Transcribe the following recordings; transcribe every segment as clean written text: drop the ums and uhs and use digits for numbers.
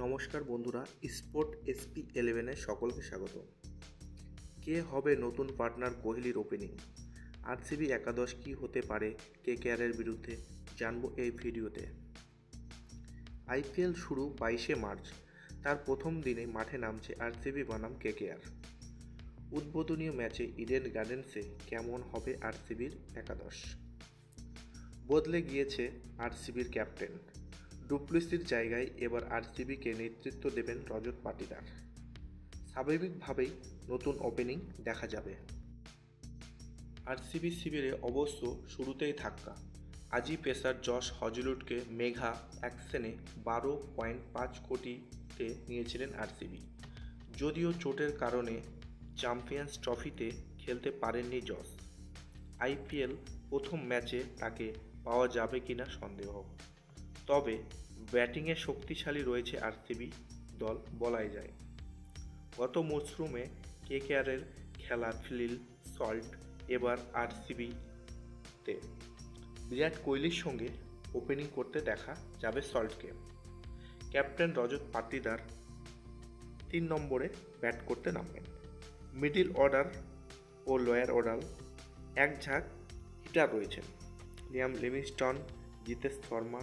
নমস্কার বন্ধুরা, স্পোর্ট SP11-এ সকলকে স্বাগত। কে হবে নতুন পার্টনার কোহলির ওপেনিং? RCB একাদশ কী হতে পারে KKR-এর বিরুদ্ধে, জানবো এই ভিডিওতে। IPL শুরু 22শে মার্চ। তার প্রথম দিনে মাঠে নামছে RCB বনাম KKR। উদ্বোধনীয় ম্যাচে ইডেন গার্ডেন্সে কেমন হবে RCBর একাদশ? বদলে গিয়েছে RCBর ক্যাপ্টেন। ডুপ্লেসির জায়গায় এবার RCBকে নেতৃত্ব দেবেন রজত পাটিদার। স্বাভাবিকভাবেই নতুন ওপেনিং দেখা যাবে। RCB শিবিরে অবশ্য শুরুতেই ধাক্কা। আজই পেসার জশ হজলুডকে মেগা অ্যাকশনে 12.5 কোটিতে নিয়েছিলেন RCB। যদিও চোটের কারণে চ্যাম্পিয়ন্স ট্রফিতে খেলতে পারেননি জশ। IPL প্রথম ম্যাচে তাকে পাওয়া যাবে কিনা সন্দেহ। তবে ব্যাটিংয়ে শক্তিশালী রয়েছে RCB দল বলাই যায়। গত মরশুমে KKR-এর খেলা ফিল সল্ট এবার RCB-তে। বিরাট কোহলির সঙ্গে ওপেনিং করতে দেখা যাবে সল্টকে। ক্যাপ্টেন রজত পাটিদার 3 নম্বরে ব্যাট করতে নামবেন। মিডল অর্ডার ও লোয়ার অর্ডার এক ঝাঁক হিটার রয়েছেন। Liam Livingstone, Jitesh Sharma,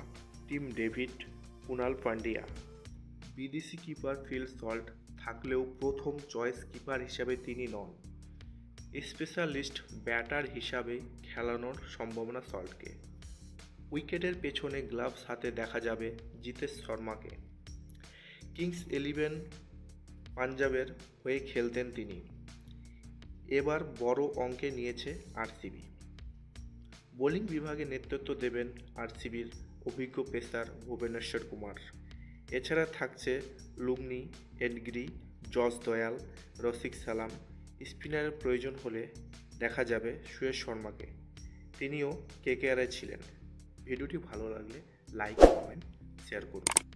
Tim David, Kunal Pandya. বিদেশি কিপার ফিল সল্ট থাকলেও প্রথম চয়েস কিপার হিসাবে তিনি নন। স্পেশালিস্ট ব্যাটার হিসাবে খেলানোর সম্ভাবনা সল্টকে। উইকেটের পেছনে গ্লাভস হাতে দেখা যাবে জিতেশ শর্মাকে। কিংস 11 পাঞ্জাবের হয়ে খেলতেন তিনি। এবার বড় অঙ্কে নিয়েছে RCB। বোলিং বিভাগে নেতৃত্ব দেবেন RCBর অভিজ্ঞ পেসার ভুবনেশ্বর কুমার। এছাড়া থাকছে লুমনি, এডগিরি, জস দয়াল, রসিক সালাম। স্পিনারের প্রয়োজন হলে দেখা যাবে সুয়েশ শর্মাকে। তিনিও KKR-এ ছিলেন। ভিডিওটি ভালো লাগলে লাইক, কমেন্ট, শেয়ার করুন।